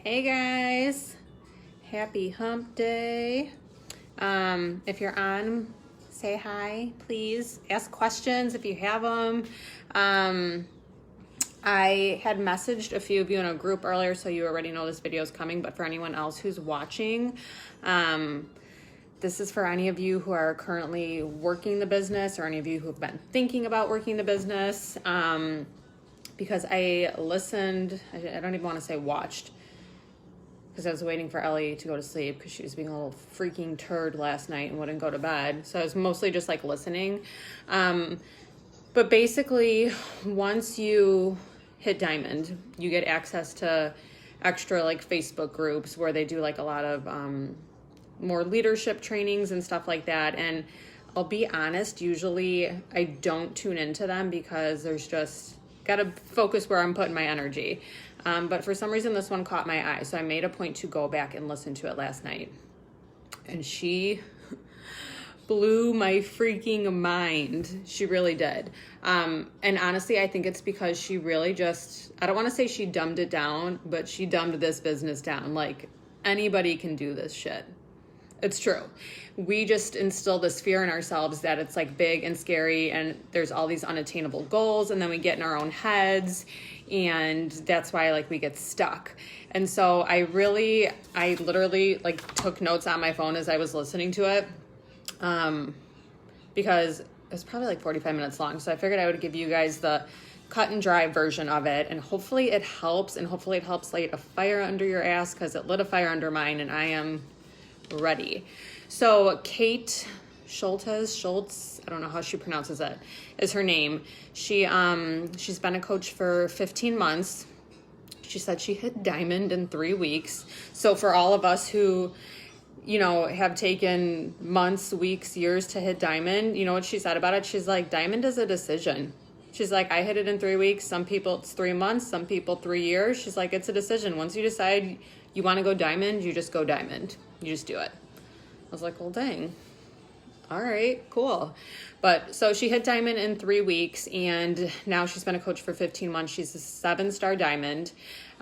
Hey guys, happy hump day. If you're on, say hi, please. Ask questions if you have them. I had messaged a few of you in a group earlier, so you already know this video is coming, but for anyone else who's watching, this is for any of you who are currently working the business or any of you who have been thinking about working the business, because I listened, I don't even want to say watched, because I was waiting for Ellie to go to sleep because she was being a little freaking turd last night and wouldn't go to bed. So I was mostly just like listening. But basically, once you hit diamond, you get access to extra like Facebook groups where they do like a lot of more leadership trainings and stuff like that. And I'll be honest, usually I don't tune into them because there's just got to focus where I'm putting my energy. But for some reason, this one caught my eye. So I made a point to go back and listen to it last night. And she blew my freaking mind. She really did. And honestly, I think it's because she really just, I don't want to say she dumbed it down, but she dumbed this business down. Like, anybody can do this shit. It's true. We just instill this fear in ourselves that it's like big and scary and there's all these unattainable goals, and then we get in our own heads, and that's why like we get stuck. And so I literally like took notes on my phone as I was listening to it, because it was probably like 45 minutes long. So I figured I would give you guys the cut and dry version of it, and hopefully it helps, and hopefully it helps light a fire under your ass, because it lit a fire under mine and I am ready. So Kate Scholtes, I don't know how she pronounces it, is her name. She's been a coach for 15 months. She said she hit diamond in 3 weeks. So for all of us who, you know, have taken months, weeks, years to hit diamond, you know what she said about it? She's like, diamond is a decision. She's like, I hit it in 3 weeks. Some people it's 3 months, some people 3 years. She's like, it's a decision. Once you decide you want to go diamond, you just go diamond. You just do it. I was like, well, dang. All right, cool. But so she hit diamond in 3 weeks, and now she's been a coach for 15 months. She's a 7-star diamond.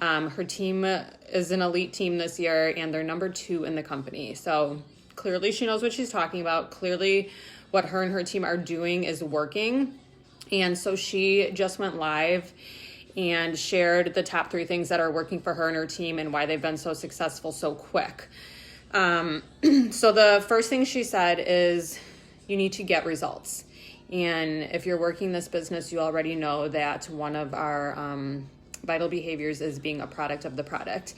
Her team is an elite team this year, and they're number 2 in the company. So clearly she knows what she's talking about. Clearly what her and her team are doing is working. And so she just went live and shared the top 3 things that are working for her and her team and why they've been so successful so quick. So the first thing she said is you need to get results. And if you're working this business, you already know that one of our vital behaviors is being a product of the product.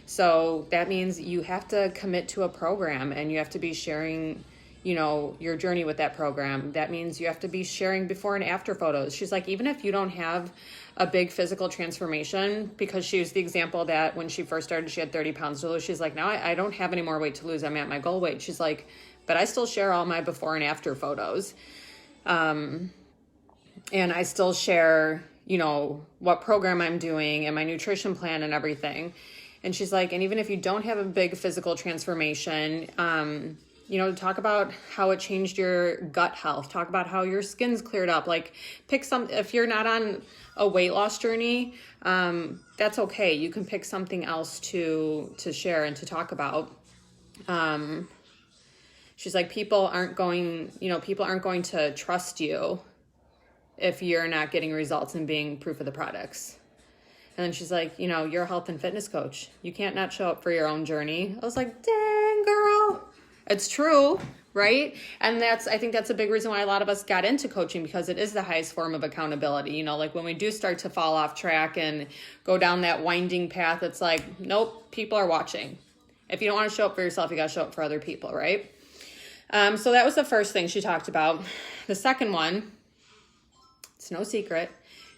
So that means you have to commit to a program, and you have to be sharing, you know, your journey with that program. That means you have to be sharing before and after photos. She's like, even if you don't have a big physical transformation, because she used the example that when she first started, she had 30 pounds to lose. She's like, now I don't have any more weight to lose. I'm at my goal weight. She's like, but I still share all my before and after photos. And I still share, you know, what program I'm doing and my nutrition plan and everything. And she's like, and even if you don't have a big physical transformation, you know, talk about how it changed your gut health. Talk about how your skin's cleared up. Like, pick some, if you're not on a weight loss journey, that's okay. You can pick something else to share and to talk about. She's like, people aren't going to trust you if you're not getting results and being proof of the products. And then she's like, you know, you're a health and fitness coach. You can't not show up for your own journey. I was like, dang, girl. It's true, right? And I think that's a big reason why a lot of us got into coaching, because it is the highest form of accountability. You know, like when we do start to fall off track and go down that winding path, it's like, nope, people are watching. If you don't want to show up for yourself, you got to show up for other people, right? So that was the first thing she talked about. The second one, it's no secret,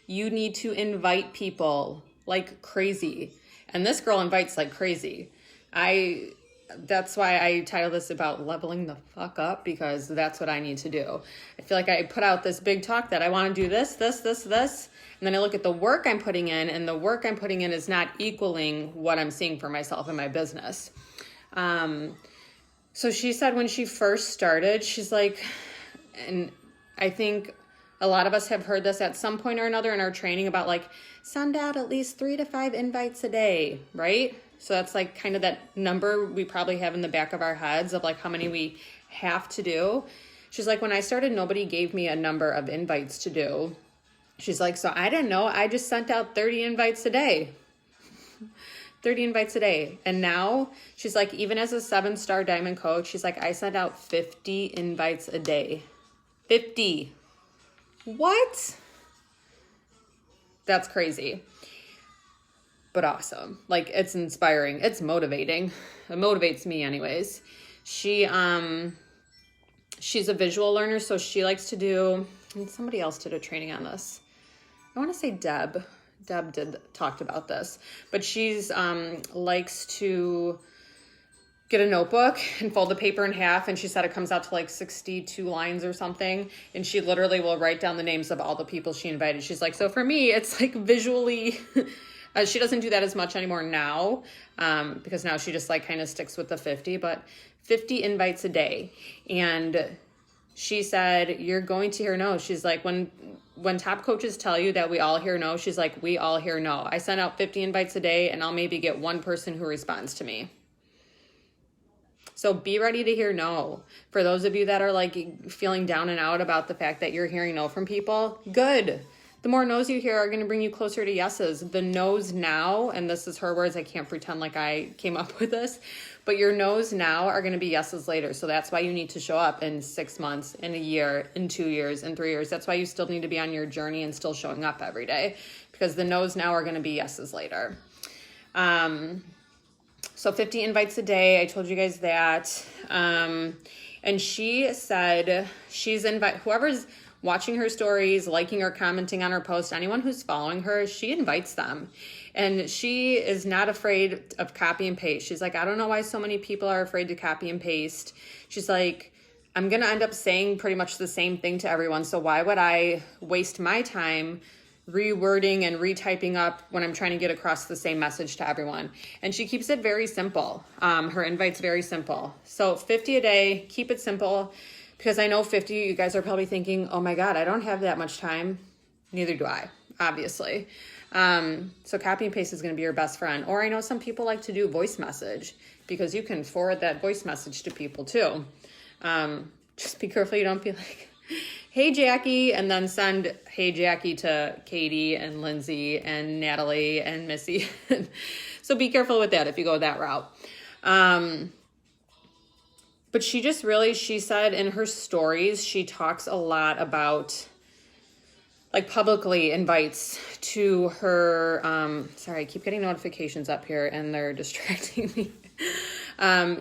you need to invite people like crazy. And this girl invites like crazy. That's why I titled this about leveling the fuck up, because that's what I need to do. I feel like I put out this big talk that I want to do this, and then I look at the work I'm putting in, and the work I'm putting in is not equaling what I'm seeing for myself in my business. So she said when she first started, she's like, and I think a lot of us have heard this at some point or another in our training about like, send out at least 3 to 5 invites a day, right? So that's like kind of that number we probably have in the back of our heads of like how many we have to do. She's like, when I started, nobody gave me a number of invites to do. She's like, so I didn't know. I just sent out 30 invites a day. 30 invites a day. And now she's like, even as a 7-star diamond coach, she's like, I sent out 50 invites a day. 50. What? That's crazy. But awesome. Like, it's inspiring. It's motivating. It motivates me anyways. She's a visual learner, so she likes to do, and somebody else did a training on this. I want to say Deb. Deb talked about this, but she's likes to get a notebook and fold the paper in half, and she said it comes out to like 62 lines or something, and she literally will write down the names of all the people she invited. She's like, so for me, it's like visually, she doesn't do that as much anymore now, because now she just like kind of sticks with the 50, but 50 invites a day. And she said, you're going to hear no. She's like, when top coaches tell you that we all hear no, she's like, we all hear no. I send out 50 invites a day and I'll maybe get one person who responds to me. So be ready to hear no. For those of you that are like feeling down and out about the fact that you're hearing no from people, good. The more no's you hear are going to bring you closer to yeses. The no's now, and this is her words, I can't pretend like I came up with this, but your no's now are going to be yeses later. So that's why you need to show up in 6 months, in a year, in 2 years, in 3 years. That's why you still need to be on your journey and still showing up every day, because the no's now are going to be yeses later. So 50 invites a day. I told you guys that. And she said she's whoever's watching her stories, liking or commenting on her post, anyone who's following her, she invites them. And she is not afraid of copy and paste. She's like, I don't know why so many people are afraid to copy and paste. She's like, I'm going to end up saying pretty much the same thing to everyone. So why would I waste my time rewording and retyping up when I'm trying to get across the same message to everyone? And she keeps it very simple. Her invite's very simple. So 50 a day, keep it simple. Because I know 50, you guys are probably thinking, oh my God, I don't have that much time. Neither do I, obviously. So copy and paste is going to be your best friend. Or I know some people like to do voice message, because you can forward that voice message to people too. Just be careful you don't be like, hey Jackie, and then send hey Jackie to Katie and Lindsay and Natalie and Missy. So be careful with that if you go that route. But she said in her stories, she talks a lot about, like, publicly invites to her, sorry, I keep getting notifications up here and they're distracting me.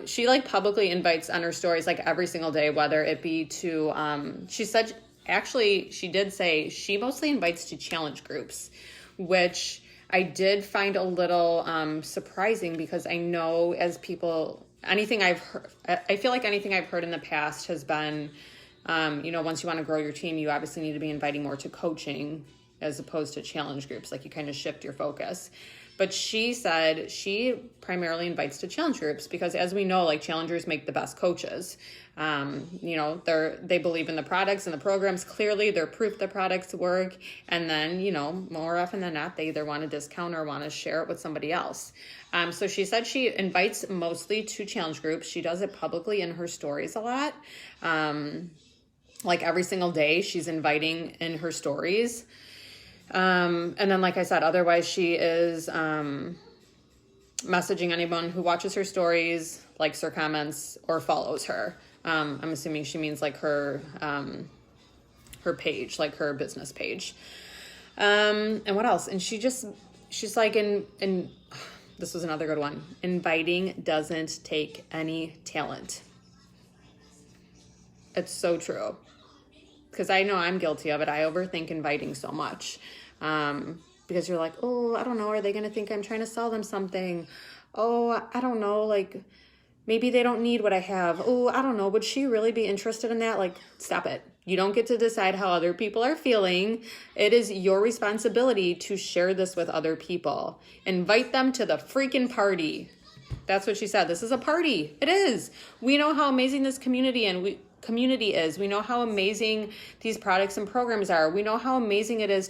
She like publicly invites on her stories like every single day, whether it be to, she did say she mostly invites to challenge groups, which I did find a little surprising, because I know as people, anything I've heard, I feel like anything I've heard in the past has been, once you want to grow your team, you obviously need to be inviting more to coaching as opposed to challenge groups. Like, you kind of shift your focus. But she said she primarily invites to challenge groups because, as we know, like, challengers make the best coaches. They believe in the products and the programs. Clearly, they're proof the products work. And then, more often than not, they either want a discount or want to share it with somebody else. So she said she invites mostly to challenge groups. She does it publicly in her stories a lot. Like every single day, she's inviting in her stories. And then, like I said, otherwise she is messaging anyone who watches her stories, likes her comments, or follows her. I'm assuming she means like her page, like her business page. And what else? And she's like, in this was another good one. Inviting doesn't take any talent. It's so true. Because I know I'm guilty of it. I overthink inviting so much. Because you're like, oh, I don't know. Are they going to think I'm trying to sell them something? Oh, I don't know. Like, maybe they don't need what I have. Oh, I don't know. Would she really be interested in that? Like, stop it. You don't get to decide how other people are feeling. It is your responsibility to share this with other people. Invite them to the freaking party. That's what she said. This is a party. It is. We know how amazing this community is. We know how amazing these products and programs are. We know how amazing it is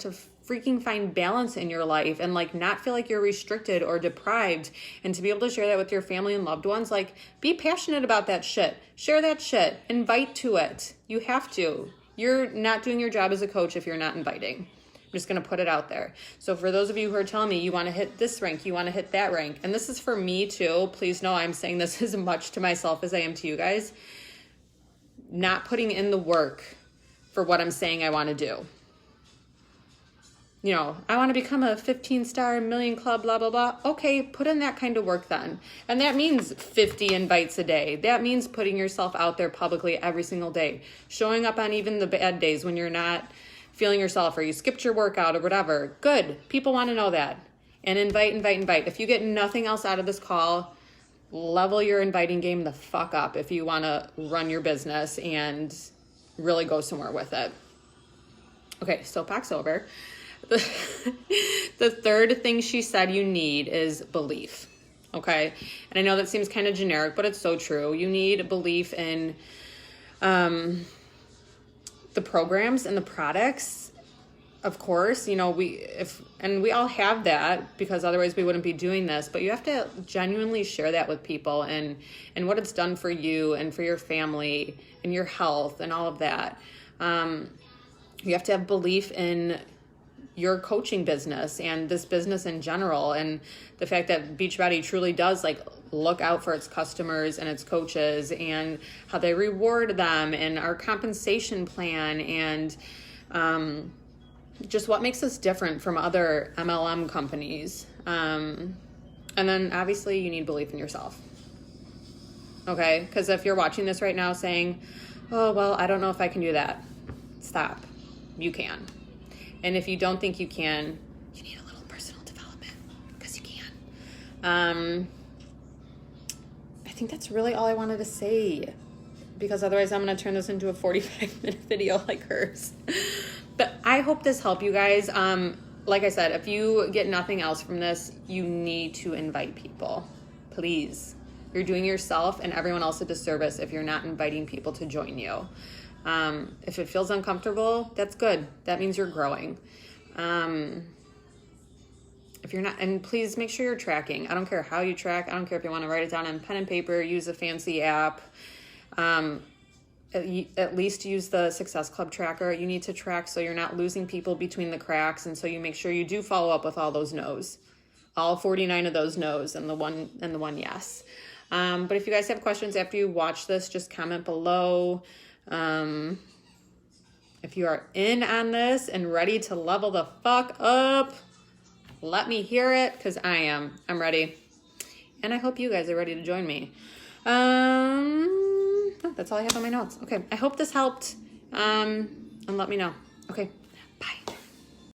freaking find balance in your life and like not feel like you're restricted or deprived, and to be able to share that with your family and loved ones. Like, be passionate about that shit. Share that shit. Invite to it. You have to. You're not doing your job as a coach if you're not inviting. I'm just going to put it out there. So for those of you who are telling me you want to hit this rank, you want to hit that rank, and this is for me too, please know I'm saying this as much to myself as I am to you guys. Not putting in the work for what I'm saying I want to do. You know, I want to become a 15-star million club, blah, blah, blah. Okay, put in that kind of work then. And that means 50 invites a day. That means putting yourself out there publicly every single day. Showing up on even the bad days when you're not feeling yourself or you skipped your workout or whatever. Good. People want to know that. And invite. If you get nothing else out of this call, level your inviting game the fuck up if you want to run your business and really go somewhere with it. Okay, soapbox over. The third thing she said you need is belief. Okay. And I know that seems kind of generic, but it's so true. You need belief in the programs and the products. Of course, you know, we all have that, because otherwise we wouldn't be doing this, but you have to genuinely share that with people and what it's done for you and for your family and your health and all of that. You have to have belief in your coaching business and this business in general, and the fact that Beachbody truly does like look out for its customers and its coaches and how they reward them and our compensation plan and just what makes us different from other MLM companies. And then obviously you need belief in yourself. Okay? Because if you're watching this right now saying, oh, well, I don't know if I can do that, stop. You can. And if you don't think you can, you need a little personal development, because you can. I think that's really all I wanted to say, because otherwise I'm going to turn this into a 45-minute video like hers. But I hope this helped you guys. Like I said, if you get nothing else from this, you need to invite people. Please. You're doing yourself and everyone else a disservice if you're not inviting people to join you. If it feels uncomfortable, that's good. That means you're growing. If you're not, and please make sure you're tracking. I don't care how you track. I don't care if you want to write it down on pen and paper, use a fancy app. At least use the Success Club tracker. You need to track so you're not losing people between the cracks. And so you make sure you do follow up with all those no's, all 49 of those no's and the one yes. But if you guys have questions after you watch this, just comment below. If you are in on this and ready to level the fuck up, let me hear it, because I am. I'm ready. And I hope you guys are ready to join me. That's all I have on my notes. Okay. I hope this helped. And let me know. Okay.